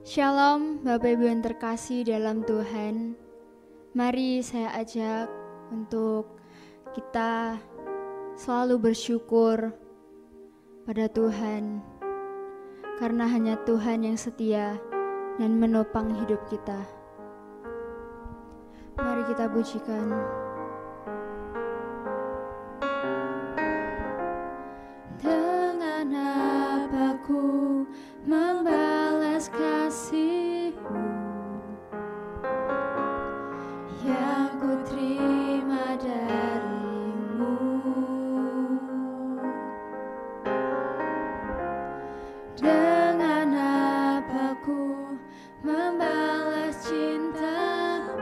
Shalom Bapak Ibu yang terkasih dalam Tuhan. Mari saya ajak untuk kita selalu bersyukur pada Tuhan, karena hanya Tuhan yang setia dan menopang hidup kita. Mari kita pujikan. Dengan apa ku membalas kasih-Mu yang ku terima dari-Mu. Dengan apa ku membalas cinta-Mu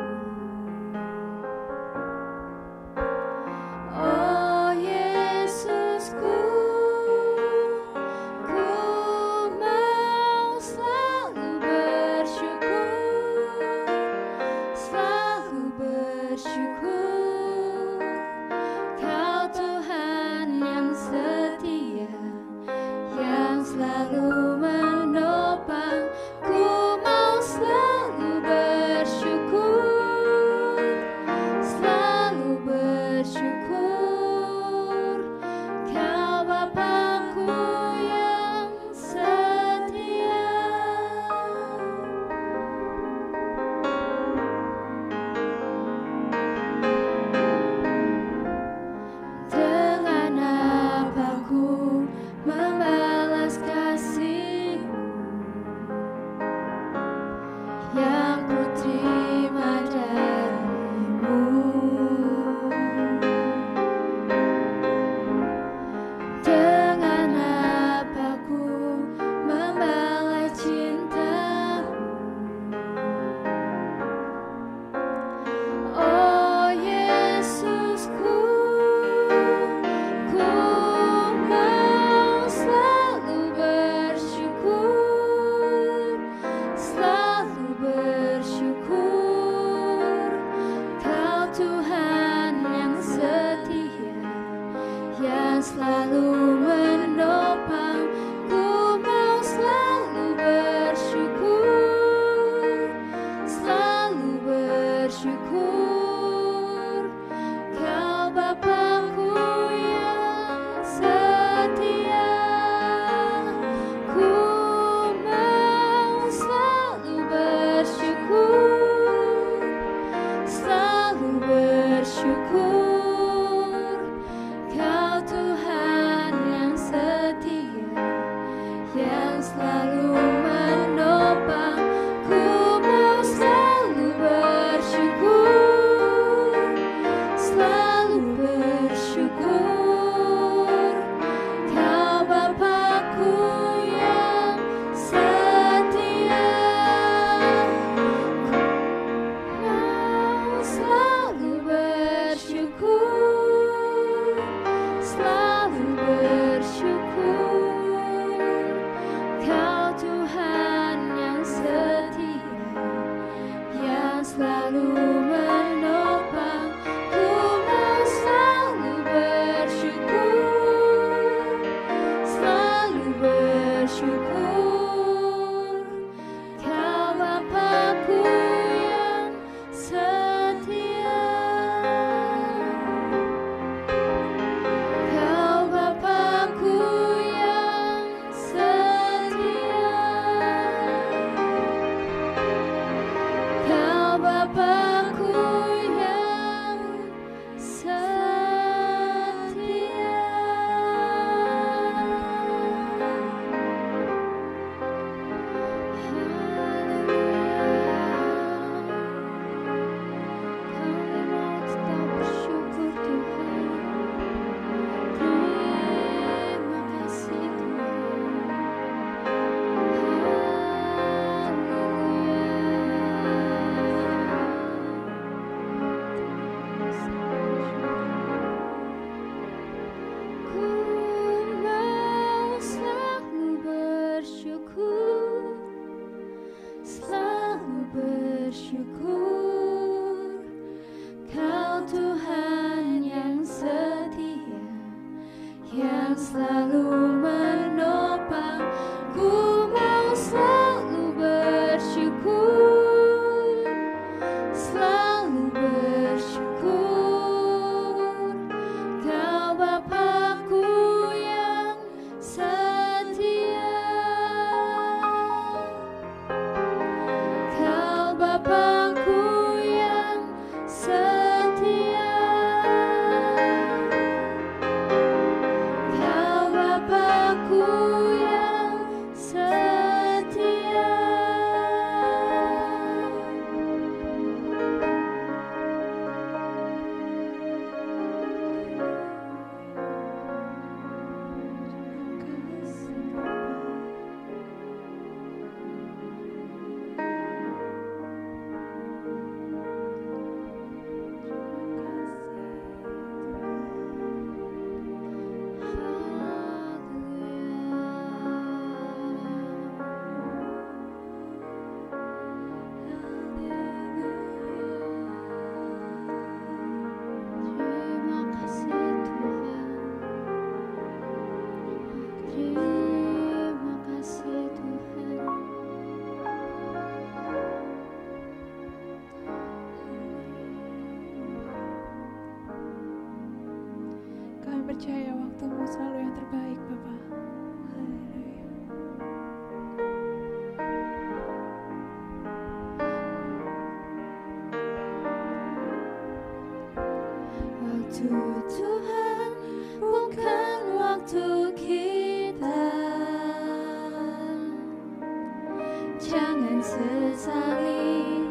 sesali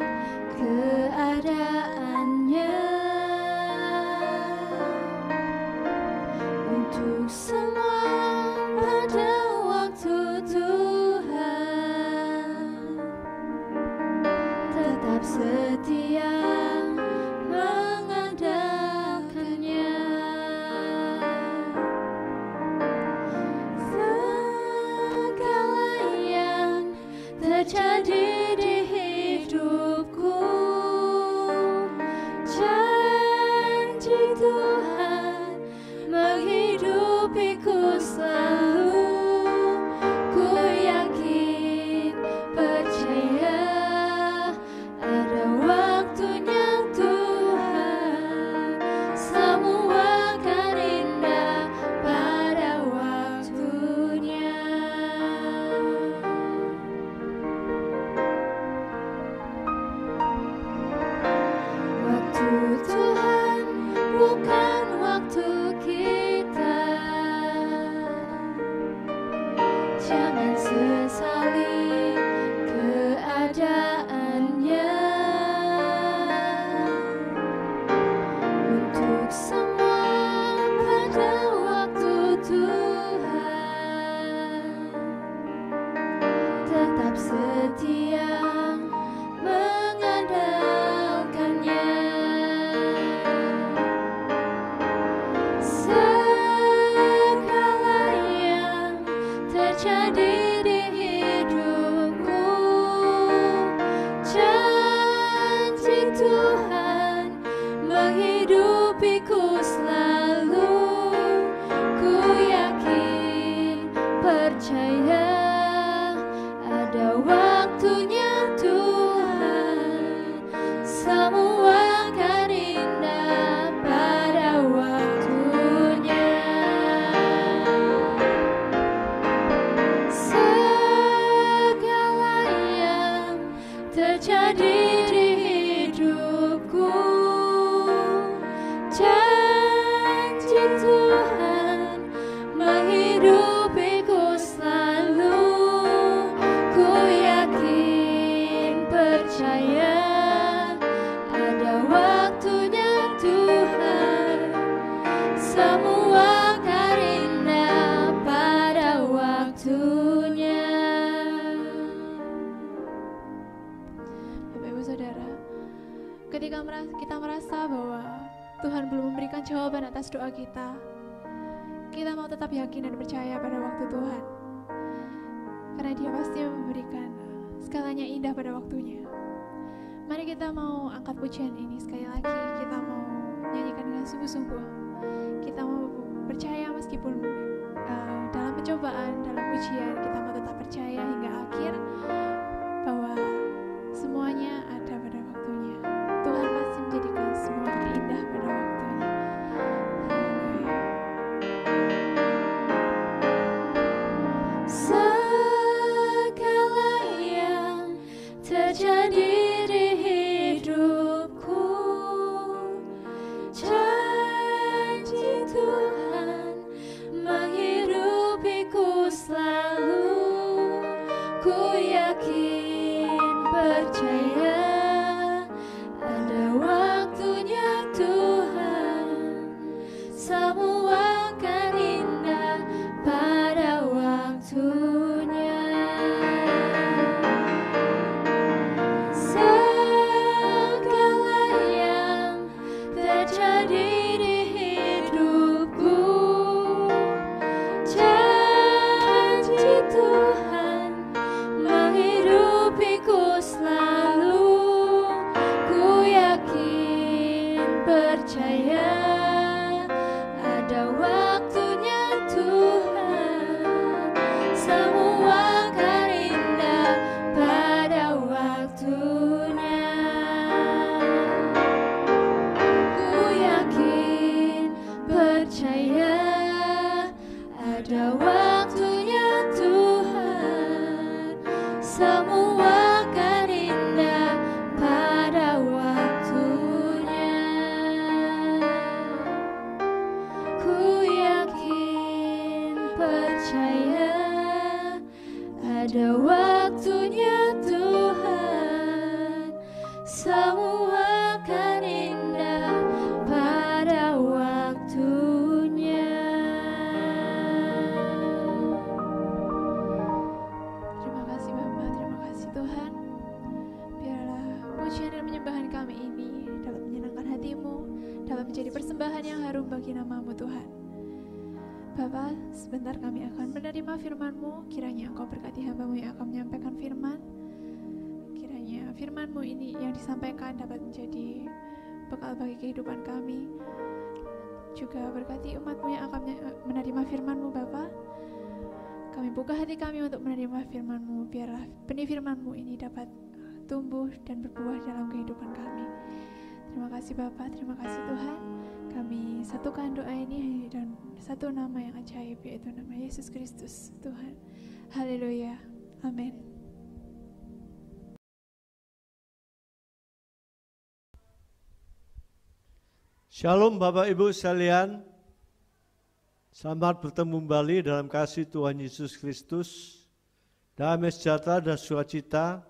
keadaannya. Untuk semua pada waktu Tuhan tetap setia mengandalkannya. Segala yang terjadi di hidupku, janji Tuhan menghidupiku selalu. Ku yakin, percaya ada waktunya Tuhan, semua akan indah pada waktunya. Waktu Tuhan bukan waktu kita. Jangan sesali keadaannya. Untuk semua pada waktu Tuhan tetap setia mengandalkannya. Segala yang terjadi di hidupku, janji Tuhan menghidupiku selalu. Ku yakin, percaya ada waktunya Tuhan, semua akan indah pada waktunya. Segala yang terjadi di hidupku, janji Tuhan menghidupiku selalu. Ku yakin, percaya ada waktunya Tuhan, semua akan indah pada waktunya. Bapak Ibu Saudara, ketika kita merasa bahwa Tuhan belum memberikan jawaban atas doa kita mau tetap yakin dan percaya pada waktu Tuhan, karena Dia pasti memberikan segalanya indah pada waktunya. Mari kita mau angkat pujian ini sekali lagi, kita mau nyanyikan dengan sungguh-sungguh. Kita mau percaya meskipun dalam pencobaan, dalam ujian, kita mau tetap percaya hingga akhir bahwa semuanya ada pada waktunya. Tuhan pasti menjadikan semuanya indah pada waktunya. Segala yang terjadi di hidupku, janji Tuhan menghidupiku selalu. Ku yakin, percaya ada waktunya Tuhan, semua akan indah pada waktunya. Segala yang terjadi di hidupku, janji Tuhan menghidupiku selalu. Ku yakin, percaya ada waktunya Tuhan, semua akan indah pada waktunya. Ku yakin, percaya ada waktunya Tuhan, semua akan indah pada waktunya. Ku yakin, percaya ada waktunya Tuhan, semua akan indah pada waktunya. Terima kasih Bapa, terima kasih Tuhan. Biarlah pujian dan penyembahan kami ini dapat menyenangkan hati-Mu, dapat menjadi persembahan yang harum bagi nama-Mu Tuhan. Bapa, sebentar kami akan menerima firman-Mu. Kiranya Engkau berkati hamba-Mu yang akan menyampaikan firman. Kiranya firman-Mu ini yang disampaikan dapat menjadi bekal bagi kehidupan kami. Juga berkati umat-Mu yang akan menerima firman-Mu Bapa. Kami buka hati kami untuk menerima firman-Mu. Biarlah benih firman-Mu ini dapat tumbuh dan berbuah dalam kehidupan kami. Terima kasih Bapa, terima kasih Tuhan. Kami satukan doa ini dan satu nama yang ajaib, yaitu nama Yesus Kristus Tuhan. Haleluya, amin. Shalom Bapak Ibu sekalian, selamat bertemu kembali dalam kasih Tuhan Yesus Kristus. Damai sejahtera dan sukacita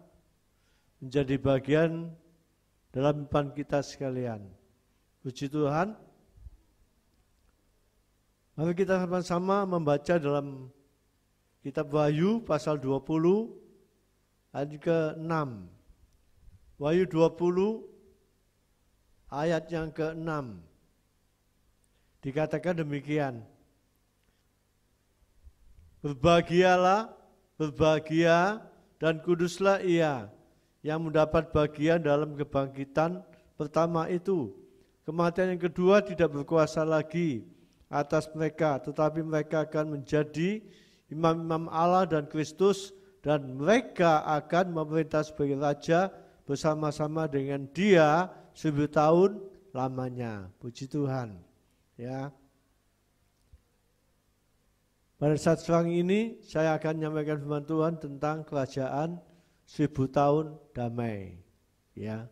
menjadi bagian dalam kehidupan kita sekalian. Puji Tuhan. Mari kita sama-sama membaca dalam kitab Wahyu pasal 20 ayat ke-6. Wahyu 20 ayat yang ke-6. Dikatakan demikian. Berbahagialah, berbahagia dan kuduslah ia yang mendapat bagian dalam kebangkitan pertama itu. Kematian yang kedua tidak berkuasa lagi atas mereka, tetapi mereka akan menjadi imam-imam Allah dan Kristus, dan mereka akan memerintah sebagai raja bersama-sama dengan Dia 1000 tahun lamanya. Puji Tuhan. Ya. Pada saat sekarang ini saya akan menyampaikan firman Tuhan tentang kerajaan 1000 tahun damai. Ya.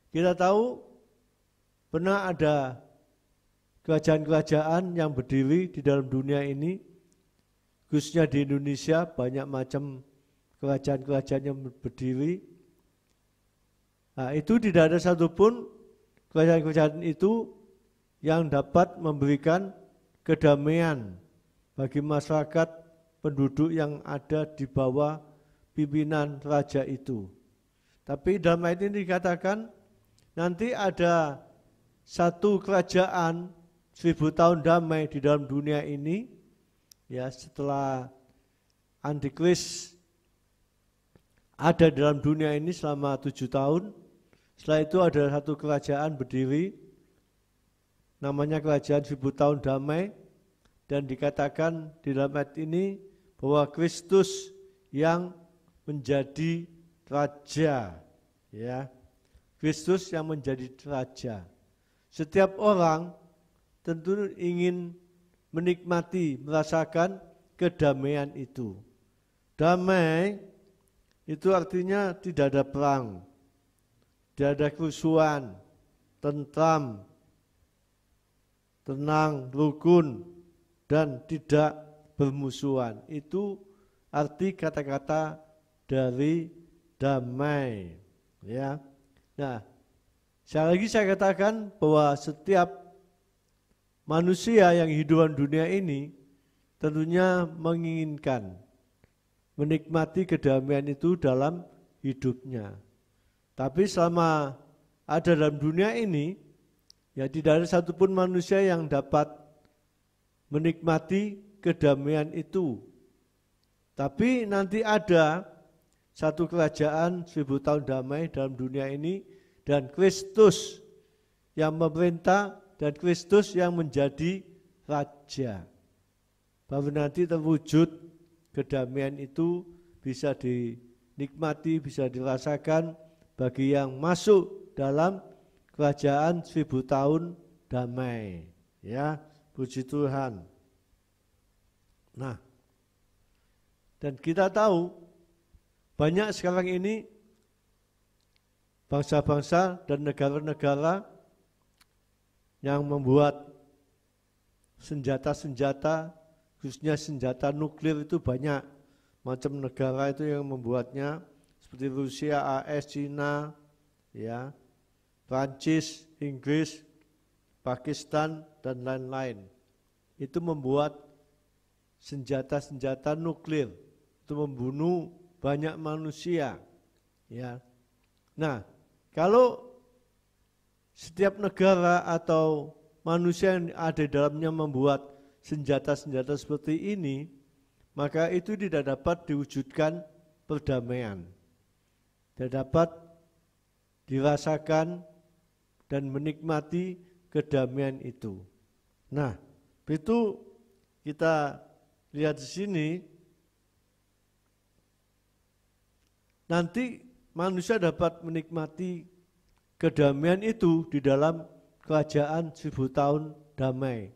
Kita tahu pernah ada kerajaan-kerajaan yang berdiri di dalam dunia ini, khususnya di Indonesia banyak macam kerajaan-kerajaan yang berdiri. Nah, itu tidak ada satupun kerajaan-kerajaan itu yang dapat memberikan kedamaian bagi masyarakat penduduk yang ada di bawah pimpinan raja itu. Tapi dalam ayat ini dikatakan nanti ada satu kerajaan 1000 tahun damai di dalam dunia ini, ya, setelah Antikris ada dalam dunia ini selama 7 tahun. Setelah itu ada satu kerajaan berdiri, namanya kerajaan 1000 tahun damai, dan dikatakan di dalam ayat ini bahwa Kristus yang menjadi raja, ya, Kristus yang menjadi raja. Setiap orang tentu ingin menikmati, merasakan kedamaian itu. Damai itu artinya tidak ada perang, tidak ada kerusuhan, tentram, tenang, rukun, dan tidak bermusuhan. Itu arti kata-kata dari damai. Ya. Nah, sekali lagi saya katakan bahwa setiap manusia yang hidup di dunia ini tentunya menginginkan menikmati kedamaian itu dalam hidupnya. Tapi selama ada dalam dunia ini, ya tidak ada satupun manusia yang dapat menikmati kedamaian itu. Tapi nanti ada satu kerajaan 1000 tahun damai dalam dunia ini, dan Kristus yang memerintah dan Kristus yang menjadi raja. Bahwa nanti terwujud kedamaian itu bisa dinikmati, bisa dirasakan bagi yang masuk dalam kerajaan 1000 tahun damai. Ya, puji Tuhan. Nah, dan kita tahu banyak sekarang ini bangsa-bangsa dan negara-negara yang membuat senjata-senjata, khususnya senjata nuklir itu banyak macam negara itu yang membuatnya, seperti Rusia, AS, Cina, ya, Prancis, Inggris, Pakistan, dan lain-lain. Itu membuat senjata-senjata nuklir untuk membunuh banyak manusia. Ya. Nah, kalau setiap negara atau manusia yang ada di dalamnya membuat senjata-senjata seperti ini, maka itu tidak dapat diwujudkan perdamaian. Tidak dapat dirasakan dan menikmati kedamaian itu. Nah, itu kita lihat di sini, nanti manusia dapat menikmati kedamaian itu di dalam kerajaan 1000 tahun damai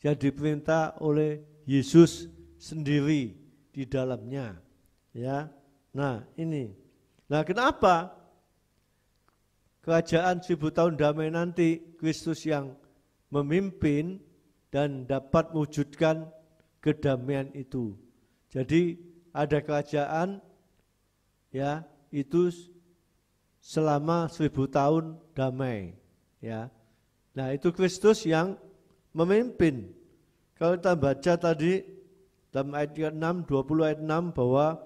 yang diperintah oleh Yesus sendiri di dalamnya. Ya, nah ini. Nah, kenapa kerajaan 1000 tahun damai nanti Kristus yang memimpin dan dapat mewujudkan kedamaian itu. Jadi ada kerajaan ya itu selama 1000 tahun damai ya. Nah, itu Kristus yang memimpin. Kalau kita baca tadi dalam ayat 6, 20 ayat 6 bahwa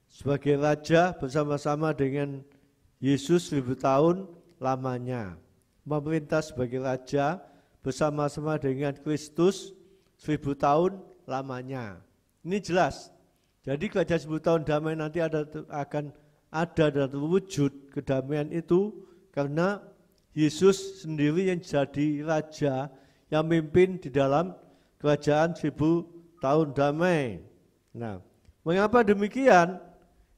sebagai raja bersama-sama dengan Yesus 1000 tahun lamanya. Memerintah sebagai raja bersama-sama dengan Kristus 1000 tahun lamanya. Ini jelas. Jadi kerajaan 1000 tahun damai nanti akan ada dan terwujud kedamaian itu karena Yesus sendiri yang jadi raja yang memimpin di dalam kerajaan 1000 tahun damai. Nah, mengapa demikian?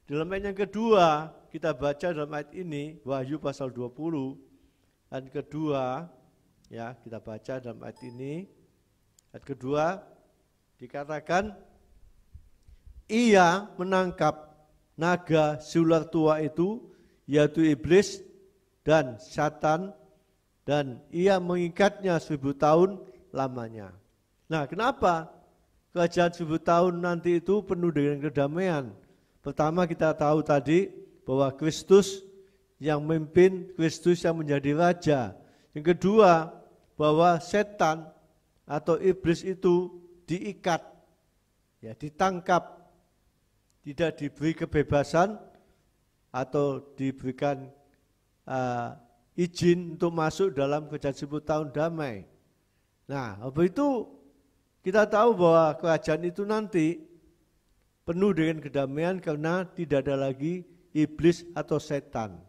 Dalam ayat yang kedua, kita baca dalam ayat ini, Wahyu pasal 20, ayat kedua, ya kita baca dalam ayat ini, ayat kedua, dikatakan, ia menangkap naga si ular tua itu, yaitu iblis dan Satan, dan ia mengikatnya 1000 tahun lamanya. Nah, kenapa kerajaan 1000 tahun nanti itu penuh dengan kedamaian? Pertama, kita tahu tadi bahwa Kristus yang memimpin, Kristus yang menjadi raja. Yang kedua, bahwa setan atau iblis itu diikat, ya, ditangkap, tidak diberi kebebasan atau diberikan izin untuk masuk dalam kerajaan 1000 tahun damai. Nah, apa itu kita tahu bahwa kerajaan itu nanti penuh dengan kedamaian karena tidak ada lagi iblis atau setan.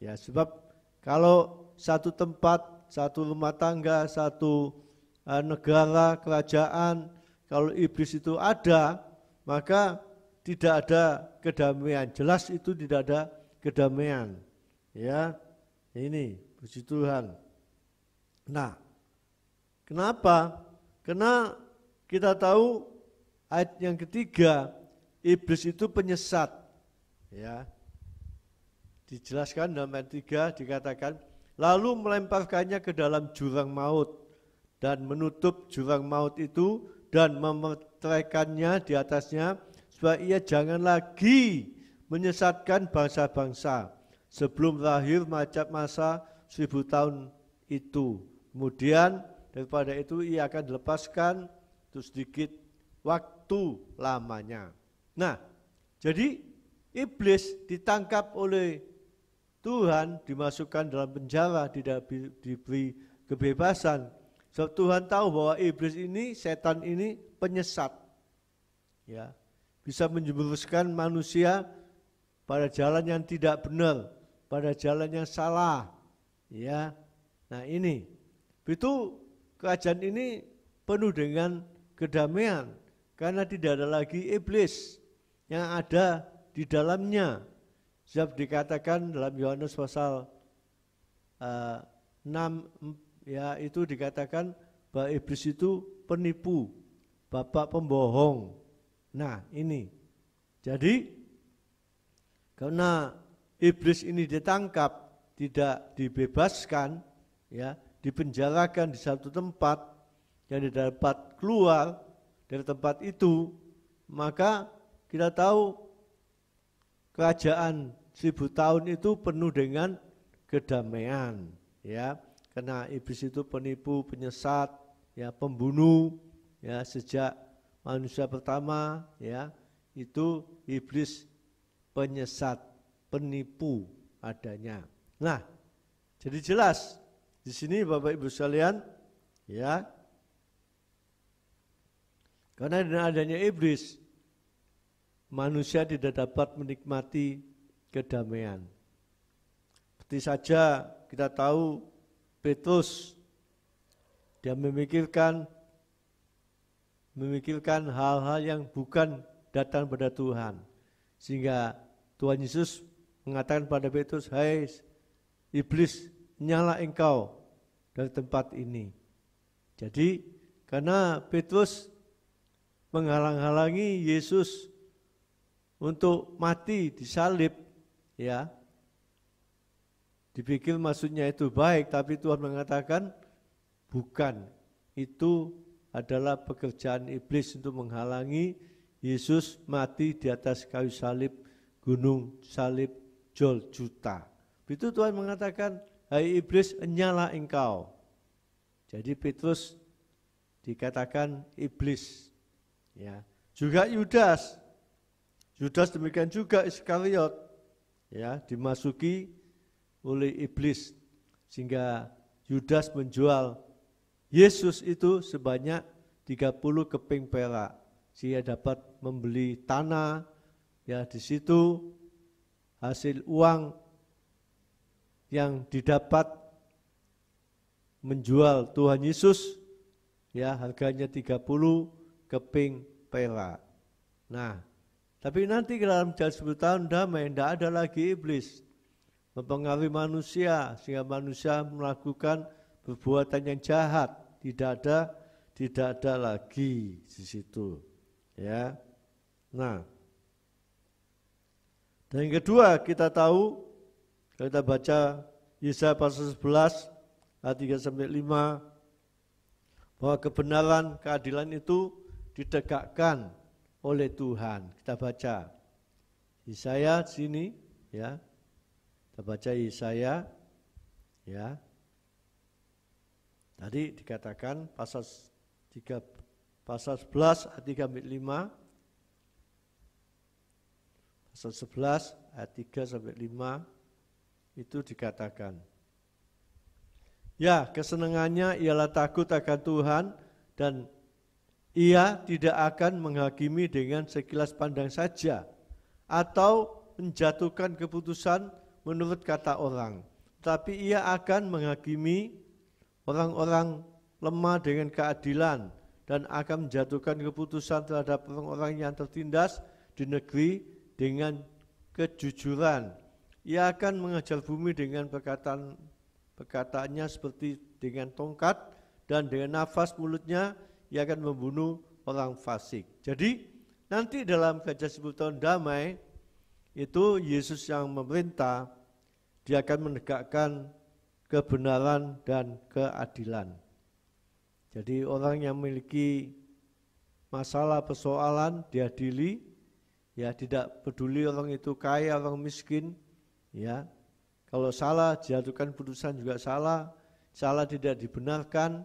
Ya, sebab kalau satu tempat, satu rumah tangga, satu negara, kerajaan, kalau iblis itu ada, maka tidak ada kedamaian. Jelas itu tidak ada kedamaian. Ya, ini puji Tuhan. Nah, kenapa? Karena kita tahu ayat yang ketiga, iblis itu penyesat. Ya, dijelaskan dalam ayat 3 dikatakan, lalu melemparkannya ke dalam jurang maut dan menutup jurang maut itu dan memeteraikannya di atasnya supaya ia jangan lagi menyesatkan bangsa-bangsa sebelum berakhir masa 1000 tahun itu. Kemudian daripada itu ia akan dilepaskan untuk sedikit waktu lamanya. Nah, jadi iblis ditangkap oleh Tuhan, dimasukkan dalam penjara, tidak diberi kebebasan. Sebab Tuhan tahu bahwa iblis ini, setan ini penyesat. Ya, bisa menjerumuskan manusia pada jalan yang tidak benar, pada jalan yang salah. Ya. Nah, ini. Itu kerajaan ini penuh dengan kedamaian karena tidak ada lagi iblis yang ada di dalamnya. Sebab dikatakan dalam Yohanes pasal 6 ya, itu dikatakan bahwa iblis itu penipu, bapak pembohong. Nah, ini. Jadi karena iblis ini ditangkap, tidak dibebaskan, ya, dipenjarakan di satu tempat dan tidak dapat keluar dari tempat itu, maka kita tahu kerajaan 1000 tahun itu penuh dengan kedamaian, ya. Karena iblis itu penipu, penyesat, ya, pembunuh, ya, sejak manusia pertama, ya, itu iblis penyesat, penipu adanya. Nah, jadi jelas di sini Bapak Ibu sekalian, ya, karena dengan adanya iblis, manusia tidak dapat menikmati kedamaian. Seperti saja kita tahu Petrus, dia memikirkan hal-hal yang bukan datang pada Tuhan. Sehingga Tuhan Yesus mengatakan pada Petrus, "Hai iblis, nyala engkau dari tempat ini." Jadi karena Petrus menghalang-halangi Yesus untuk mati disalib, ya, dipikir maksudnya itu baik, tapi Tuhan mengatakan bukan, itu adalah pekerjaan iblis untuk menghalangi Yesus mati di atas kayu salib, gunung salib Golgota. Itu Tuhan mengatakan, "Hai iblis, nyala engkau." Jadi Petrus dikatakan iblis, ya. Juga Yudas demikian juga Iskariot, ya, dimasuki oleh iblis, sehingga Yudas menjual Yesus itu sebanyak 30 keping perak, sehingga dapat membeli tanah, ya, di situ hasil uang yang didapat menjual Tuhan Yesus, ya, harganya 30 keping perak. Nah, tapi nanti dalam jalan 10 tahun damai, tidak ada lagi iblis mempengaruhi manusia sehingga manusia melakukan perbuatan yang jahat. Tidak ada lagi di situ, ya. Nah, dan yang kedua kita tahu, kalau kita baca Yesaya pasal 11 ayat 3-5, bahwa kebenaran, keadilan itu ditegakkan oleh Tuhan. Kita baca Yesaya sini, ya. Kita baca Yesaya, ya. Tadi dikatakan pasal 11 ayat 3-5. Pasal 11 ayat 3-5 itu dikatakan, ya, kesenangannya ialah takut akan Tuhan, dan ia tidak akan menghakimi dengan sekilas pandang saja, atau menjatuhkan keputusan menurut kata orang. Tapi ia akan menghakimi orang-orang lemah dengan keadilan, dan akan menjatuhkan keputusan terhadap orang-orang yang tertindas di negeri dengan kejujuran. Ia akan mengajar bumi dengan perkataannya seperti dengan tongkat, dan dengan nafas mulutnya ia akan membunuh orang fasik. Jadi nanti dalam kerajaan 10 tahun damai itu Yesus yang memerintah, dia akan menegakkan kebenaran dan keadilan. Jadi orang yang memiliki masalah persoalan diadili, ya, tidak peduli orang itu kaya, orang miskin, ya. Kalau salah dijatuhkan putusan juga salah tidak dibenarkan.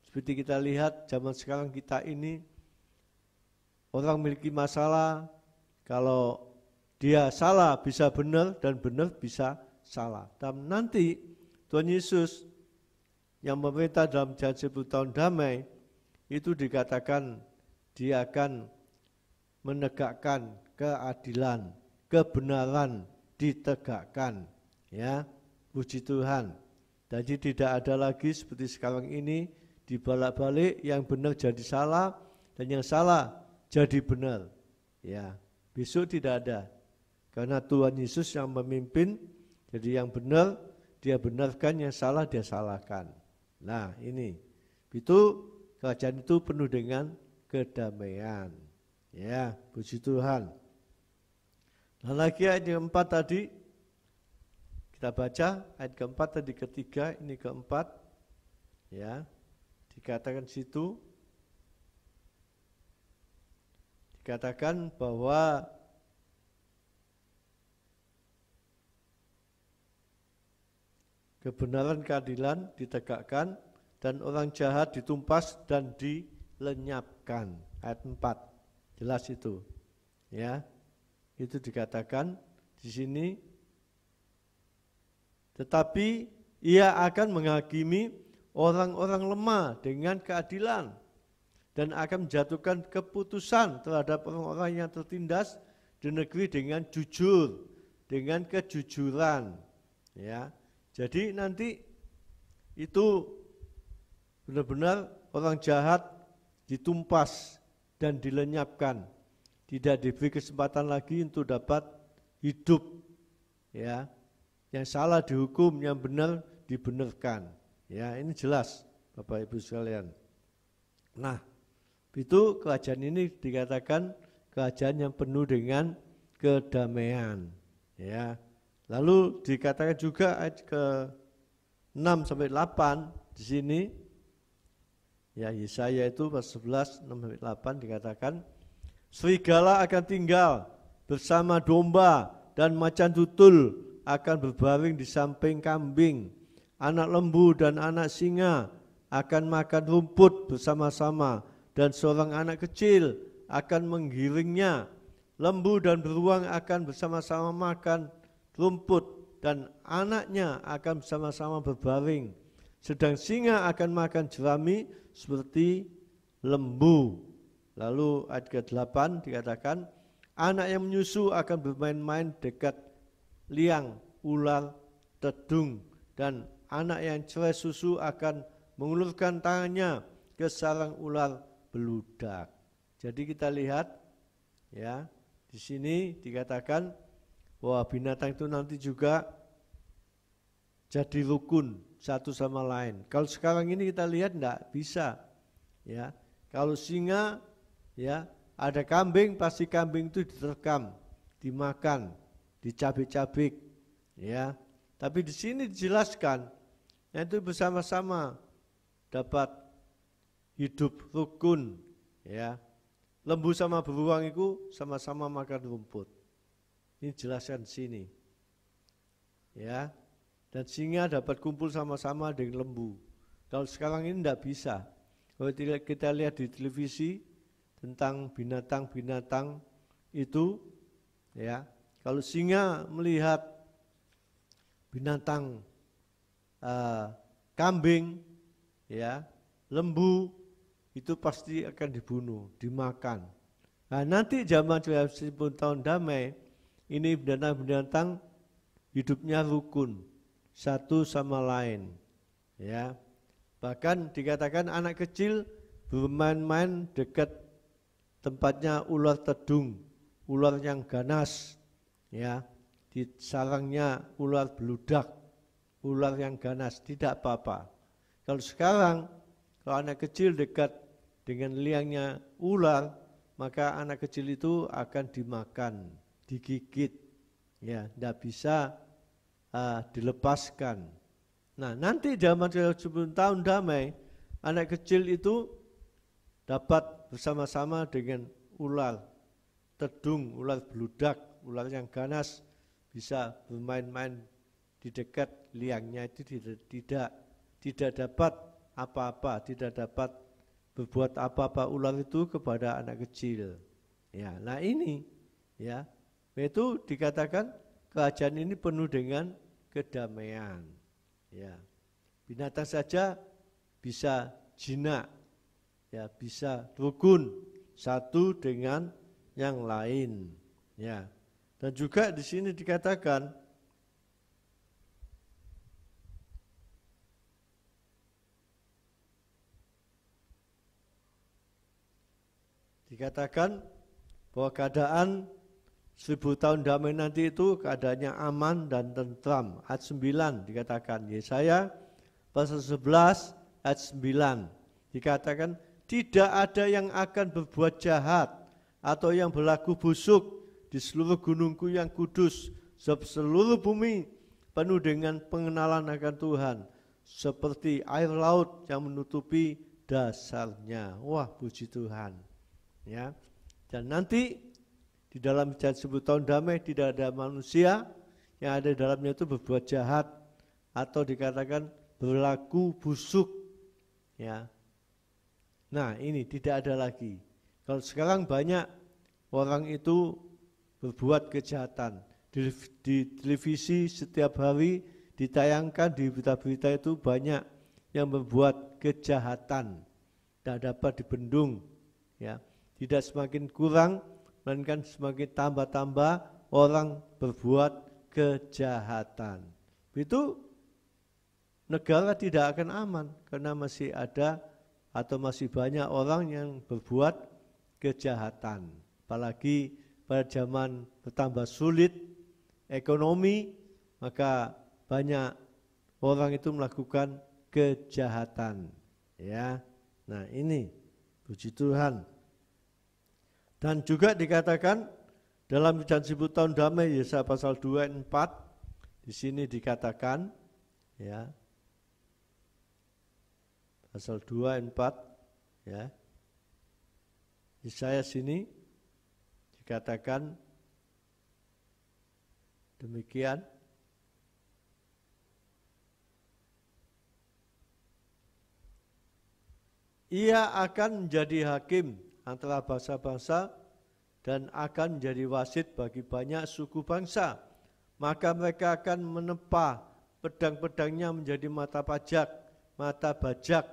Seperti kita lihat zaman sekarang kita ini, orang memiliki masalah, kalau dia salah bisa benar dan benar bisa salah. Dan nanti Tuhan Yesus yang memerintah dalam jalan 10 tahun damai itu dikatakan dia akan menegakkan keadilan, kebenaran ditegakkan, ya, puji Tuhan. Jadi tidak ada lagi seperti sekarang ini dibalak-balik, yang benar jadi salah dan yang salah jadi benar, ya. Besok tidak ada, karena Tuhan Yesus yang memimpin. Jadi yang benar dia benarkan, yang salah dia salahkan. Nah, ini itu kerajaan itu penuh dengan kedamaian, ya, puji Tuhan. Nah, lagi ayat yang keempat tadi kita baca, ayat keempat tadi ketiga, ini keempat, ya, dikatakan situ, dikatakan bahwa kebenaran keadilan ditegakkan, dan orang jahat ditumpas dan dilenyapkan. Ayat 4, jelas itu. Ya, itu dikatakan di sini. Tetapi ia akan menghakimi orang-orang lemah dengan keadilan dan akan menjatuhkan keputusan terhadap orang-orang yang tertindas di negeri dengan jujur, dengan kejujuran. Ya, jadi nanti itu benar-benar orang jahat ditumpas dan dilenyapkan, tidak diberi kesempatan lagi untuk dapat hidup. Ya, yang salah dihukum, yang benar dibenarkan. Ya, ini jelas Bapak Ibu sekalian. Nah, itu kerajaan ini dikatakan kerajaan yang penuh dengan kedamaian. Ya. Lalu dikatakan juga ayat ke-6 sampai 8 di sini. Ya, Yesaya itu pasal 11 6 sampai 8 dikatakan, serigala akan tinggal bersama domba dan macan tutul akan berbaring di samping kambing. Anak lembu dan anak singa akan makan rumput bersama-sama, dan seorang anak kecil akan menggiringnya. Lembu dan beruang akan bersama-sama makan rumput, dan anaknya akan bersama-sama berbaring. Sedang singa akan makan jerami seperti lembu. Lalu ayat ke-8 dikatakan, anak yang menyusu akan bermain-main dekat liang ular tedung, dan anak yang cerai susu akan mengulurkan tangannya ke sarang ular beludak. Jadi kita lihat ya, di sini dikatakan bahwa binatang itu nanti juga jadi rukun satu sama lain. Kalau sekarang ini kita lihat enggak bisa. Ya. Kalau singa ya, ada kambing, pasti kambing itu diterkam, dimakan, dicabik-cabik, ya. Tapi di sini dijelaskan, itu bersama-sama dapat hidup rukun, ya. Lembu sama beruang itu sama-sama makan rumput. Ini jelaskan di sini, ya. Dan singa dapat kumpul sama-sama dengan lembu. Kalau sekarang ini tidak bisa. Kalau kita lihat di televisi tentang binatang-binatang itu, ya, kalau singa melihat binatang kambing, ya, lembu, itu pasti akan dibunuh, dimakan. Nah, nanti zaman 10 tahun damai, ini binatang-binatang hidupnya rukun, satu sama lain, ya. Bahkan dikatakan anak kecil bermain-main dekat tempatnya ular tedung, ular yang ganas, ya, di sarangnya ular beludak, ular yang ganas, tidak apa-apa. Kalau sekarang, kalau anak kecil dekat dengan liangnya ular, maka anak kecil itu akan dimakan, digigit, ya, tidak bisa dilepaskan. Nah, nanti zaman 10 tahun damai, anak kecil itu dapat bersama-sama dengan ular tedung, ular beludak, ular yang ganas, bisa bermain-main di dekat liangnya. Itu tidak dapat apa-apa, tidak dapat berbuat apa-apa ular itu kepada anak kecil. Ya, nah ini, ya, itu dikatakan kerajaan ini penuh dengan kedamaian. Ya, binatang saja bisa jinak, ya, bisa rukun satu dengan yang lain, ya. Dan juga di sini dikatakan bahwa keadaan 1000 tahun damai nanti itu keadaannya aman dan tentram. Ayat 9 dikatakan, Yesaya pasal 11 ayat 9 dikatakan, tidak ada yang akan berbuat jahat atau yang berlaku busuk di seluruh gunungku yang kudus, sebab seluruh bumi penuh dengan pengenalan akan Tuhan, seperti air laut yang menutupi dasarnya. Wah, puji Tuhan, ya. Dan nanti di dalam 10 tahun damai tidak ada manusia yang ada di dalamnya itu berbuat jahat atau dikatakan berlaku busuk, ya. Nah, ini tidak ada lagi. Kalau sekarang banyak orang itu berbuat kejahatan. Di televisi setiap hari ditayangkan, di berita-berita itu banyak yang membuat kejahatan, tidak dapat dibendung, ya. Tidak semakin kurang, melainkan semakin tambah-tambah orang berbuat kejahatan. Itu negara tidak akan aman karena masih ada atau masih banyak orang yang berbuat kejahatan. Apalagi pada zaman bertambah sulit ekonomi, maka banyak orang itu melakukan kejahatan, ya. Nah, ini puji Tuhan. Dan juga dikatakan dalam Hujan 1000 tahun damai, Yesaya pasal 2 ayat 4, di sini dikatakan, ya, pasal 2 ayat 4, ya, Yesaya sini dikatakan demikian. Ia akan menjadi hakim antara bangsa-bangsa dan akan menjadi wasit bagi banyak suku bangsa. Maka mereka akan menempa pedang-pedangnya menjadi mata pajak, mata bajak,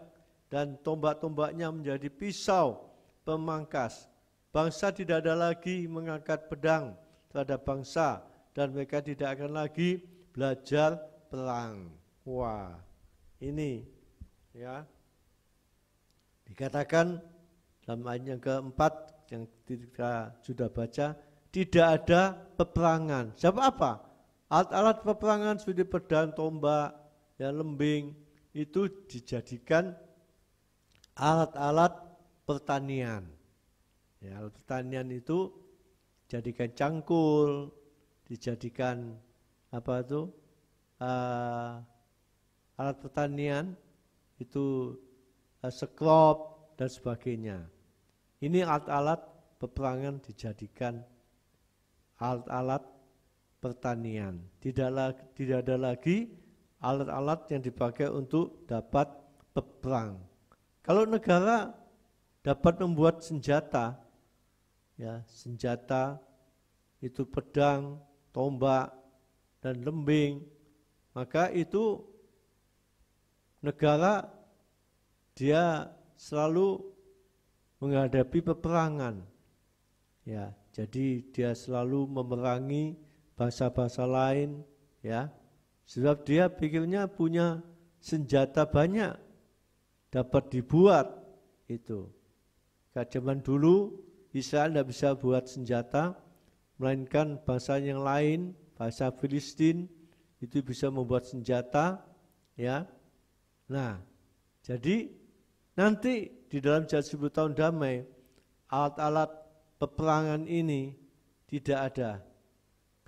dan tombak-tombaknya menjadi pisau pemangkas. Bangsa tidak ada lagi mengangkat pedang terhadap bangsa, dan mereka tidak akan lagi belajar perang. Wah, ini ya dikatakan dalam ayat yang keempat yang kita sudah baca, tidak ada peperangan. Sebab apa? Alat-alat peperangan seperti pedang, tombak, ya, lembing itu dijadikan alat-alat pertanian. Ya, alat pertanian itu dijadikan cangkul, dijadikan apa itu? Alat pertanian itu sekrop dan sebagainya. Ini alat-alat peperangan dijadikan alat-alat pertanian. Tidak ada lagi alat-alat yang dipakai untuk dapat berperang. Kalau negara dapat membuat senjata, ya, senjata itu pedang, tombak, dan lembing, maka itu negara dia selalu menghadapi peperangan, ya. Jadi dia selalu memerangi bangsa-bangsa lain, ya. Sebab dia pikirnya punya senjata banyak dapat dibuat itu. Karena zaman dulu Israel tidak bisa buat senjata, melainkan bangsa yang lain, bangsa Filistin itu bisa membuat senjata, ya. Nah, jadi nanti di dalam Hujan 10 tahun damai, alat-alat peperangan ini tidak ada.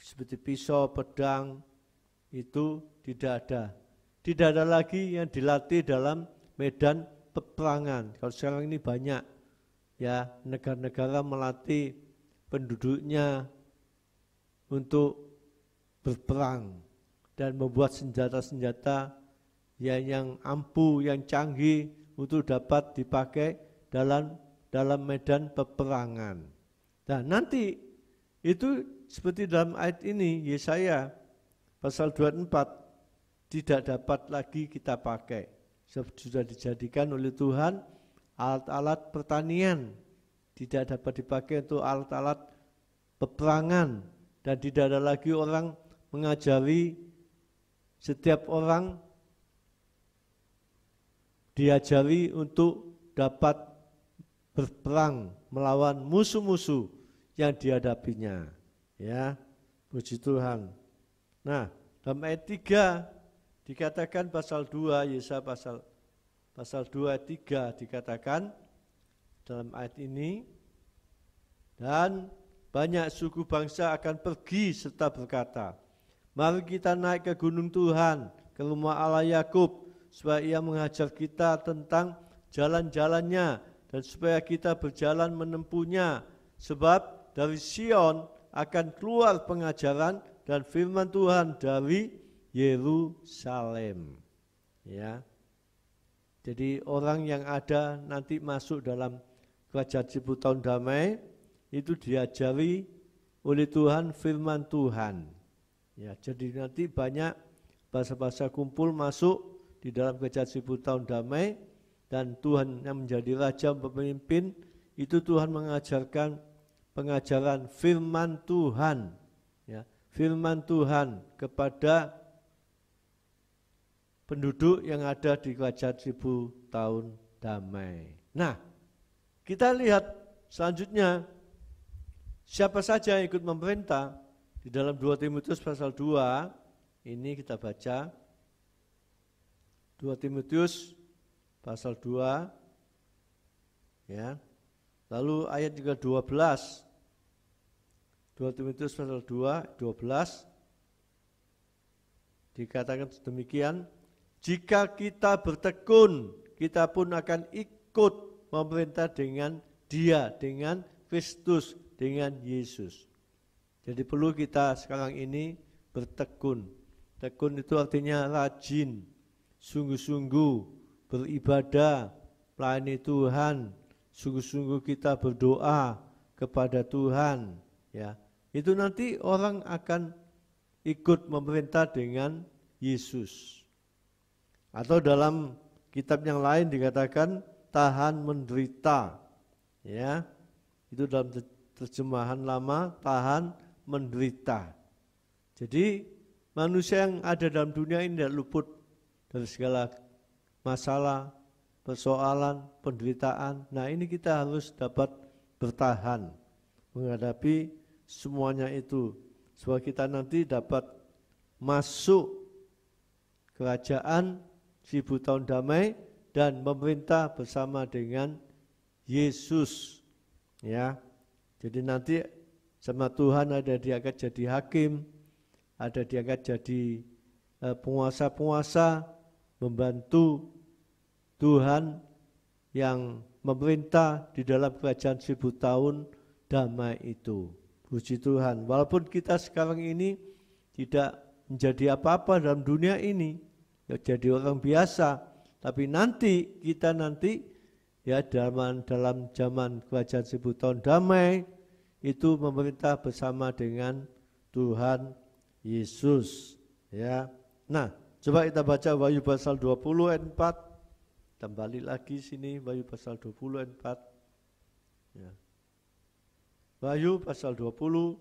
Seperti pisau, pedang, itu tidak ada. Tidak ada lagi yang dilatih dalam medan peperangan. Kalau sekarang ini banyak, ya, negara-negara melatih penduduknya untuk berperang dan membuat senjata-senjata yang ampuh, yang canggih untuk dapat dipakai dalam medan peperangan. Nah, nanti itu seperti dalam ayat ini Yesaya pasal 24 tidak dapat lagi kita pakai. Sudah dijadikan oleh Tuhan alat-alat pertanian, tidak dapat dipakai untuk alat-alat peperangan, dan tidak ada lagi orang mengajari setiap orang diajari untuk dapat berperang melawan musuh-musuh yang dihadapinya, ya. Puji Tuhan. Nah, dalam ayat 3 dikatakan pasal 2 Yesaya pasal 2 ayat 3 dikatakan dalam ayat ini, dan banyak suku bangsa akan pergi serta berkata, mari kita naik ke gunung Tuhan, ke rumah Allah Yakub, supaya ia mengajar kita tentang jalan-jalannya dan supaya kita berjalan menempuhnya. Sebab dari Sion akan keluar pengajaran dan firman Tuhan dari Yerusalem. Ya. Jadi orang yang ada nanti masuk dalam kerajaan 1000 tahun damai itu diajari oleh Tuhan firman Tuhan. Ya, jadi nanti banyak bangsa-bangsa kumpul masuk di dalam kerajaan 1000 tahun damai, dan Tuhan yang menjadi raja pemimpin itu Tuhan mengajarkan pengajaran firman Tuhan, ya, firman Tuhan kepada penduduk yang ada di kerajaan 1000 tahun damai. Nah, kita lihat selanjutnya siapa saja yang ikut memerintah di dalam 2 Timotius pasal 2. Ini kita baca 2 Timotius pasal 2, ya. Lalu ayat juga 12. 2 Timotius pasal 2, 12 dikatakan demikian, jika kita bertekun, kita pun akan ikut memerintah dengan Dia, dengan Kristus, dengan Yesus. Jadi perlu kita sekarang ini bertekun. Tekun itu artinya rajin, sungguh-sungguh beribadah, melayani Tuhan, sungguh-sungguh kita berdoa kepada Tuhan, ya. Itu nanti orang akan ikut memerintah dengan Yesus. Atau dalam kitab yang lain dikatakan tahan menderita, ya. Itu dalam terjemahan lama, tahan menderita. Jadi manusia yang ada dalam dunia ini tidak luput dari segala masalah, persoalan, penderitaan. Nah, ini kita harus dapat bertahan menghadapi semuanya itu, supaya kita nanti dapat masuk kerajaan 1000 tahun damai dan memerintah bersama dengan Yesus, ya. Jadi nanti sama Tuhan ada diangkat jadi hakim, ada diangkat jadi penguasa-penguasa, membantu Tuhan yang memerintah di dalam kerajaan 1000 tahun damai itu. Puji Tuhan, walaupun kita sekarang ini tidak menjadi apa-apa dalam dunia ini, ya jadi orang biasa, tapi nanti kita ya dalam zaman kerajaan 1000 tahun damai itu memerintah bersama dengan Tuhan Yesus, ya. Nah, coba kita baca Wahyu pasal 20 ayat 4. Kita balik lagi sini, Wahyu pasal 20 ayat 4. Ya. Wahyu pasal 20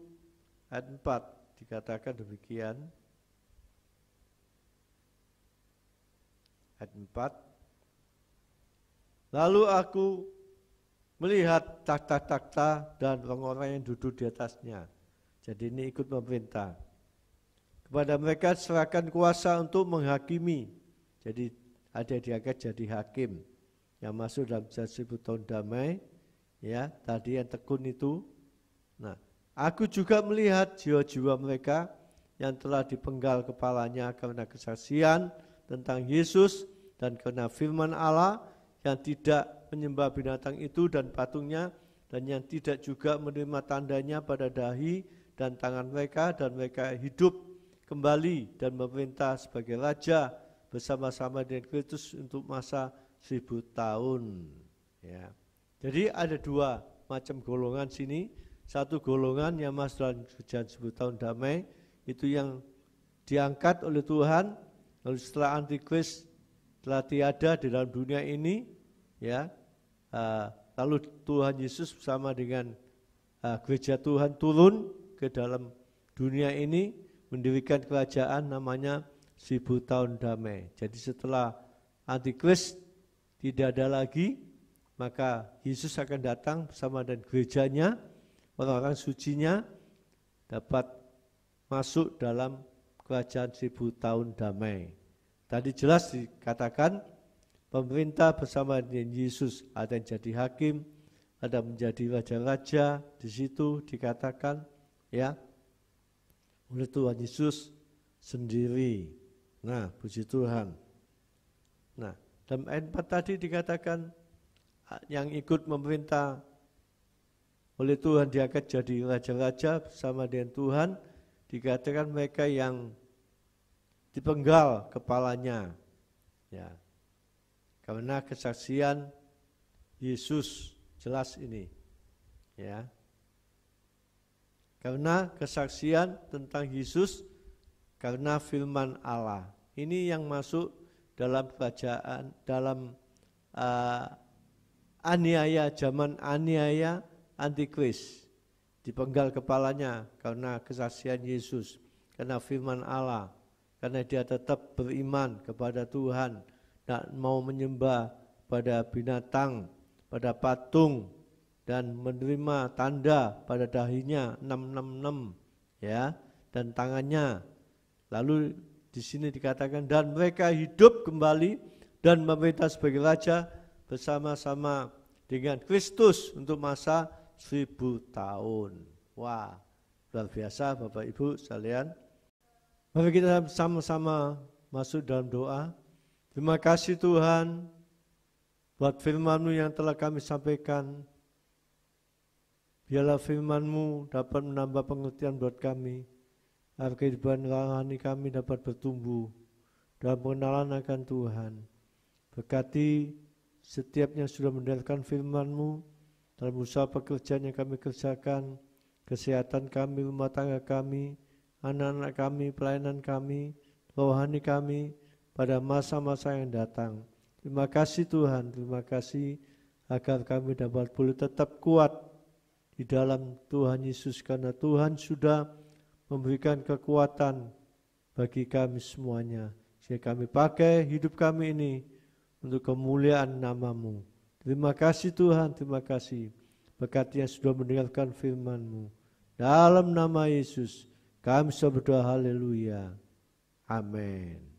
ayat 4 dikatakan demikian. Ayat 4. Lalu aku melihat takhta-takhta dan orang-orang yang duduk di atasnya. Jadi ini ikut memerintah. Kepada mereka serahkan kuasa untuk menghakimi. Jadi ada diangkat jadi hakim yang masuk dalam 1000 tahun damai, ya, tadi yang tekun itu. Nah, aku juga melihat jiwa-jiwa mereka yang telah dipenggal kepalanya karena kesaksian tentang Yesus dan karena firman Allah, yang tidak menyembah binatang itu dan patungnya, dan yang tidak juga menerima tandanya pada dahi dan tangan mereka, dan mereka hidup kembali dan memerintah sebagai raja bersama-sama dengan Kristus untuk masa 1000 tahun. Ya. Jadi ada dua macam golongan sini. Satu golongan yang masuk dalam kerajaan 1000 tahun damai, itu yang diangkat oleh Tuhan, lalu setelah Antikris telah tiada di dalam dunia ini, ya, lalu Tuhan Yesus bersama dengan gereja Tuhan turun ke dalam dunia ini, mendirikan kerajaan namanya 1000 tahun damai. Jadi setelah Antikris tidak ada lagi, maka Yesus akan datang bersama dengan gerejanya, orang-orang sucinya dapat masuk dalam kerajaan 1000 tahun damai. Tadi jelas dikatakan pemerintah bersama dengan Yesus, ada yang jadi hakim, ada menjadi raja-raja, di situ dikatakan, ya, oleh Tuhan Yesus sendiri. Nah, puji Tuhan. Nah, dalam ayat 4 tadi dikatakan yang ikut memerintah oleh Tuhan diangkat jadi raja-raja bersama dengan Tuhan, dikatakan mereka yang dipenggal kepalanya. Ya. Karena kesaksian Yesus jelas ini. Ya. Karena kesaksian tentang Yesus karena firman Allah. Ini yang masuk dalam kerajaan, dalam aniaya, zaman aniaya antikris. Dipenggal kepalanya karena kesaksian Yesus, karena firman Allah, karena dia tetap beriman kepada Tuhan, tak mau menyembah pada binatang, pada patung, dan menerima tanda pada dahinya 666, ya, dan tangannya. Lalu di sini dikatakan dan mereka hidup kembali dan memerintah sebagai raja bersama-sama dengan Kristus untuk masa 1000 tahun. Wah, luar biasa Bapak Ibu sekalian. Mari kita sama-sama masuk dalam doa. Terima kasih Tuhan buat firman-Mu yang telah kami sampaikan. Biarlah firman-Mu dapat menambah pengertian buat kami, agar kehidupan rohani kami dapat bertumbuh dalam pengenalan akan Tuhan. Berkati setiap yang sudah mendengarkan firman-Mu dalam usaha pekerjaan yang kami kerjakan, kesehatan kami, rumah tangga kami, anak-anak kami, pelayanan kami, rohani kami pada masa-masa yang datang. Terima kasih Tuhan, terima kasih agar kami dapat boleh tetap kuat di dalam Tuhan Yesus, karena Tuhan sudah memberikan kekuatan bagi kami semuanya, sehingga kami pakai hidup kami ini untuk kemuliaan nama-Mu. Terima kasih Tuhan, terima kasih. Berkati yang sudah mendengarkan firman-Mu. Dalam nama Yesus, kami sudah berdoa, haleluya. Amin.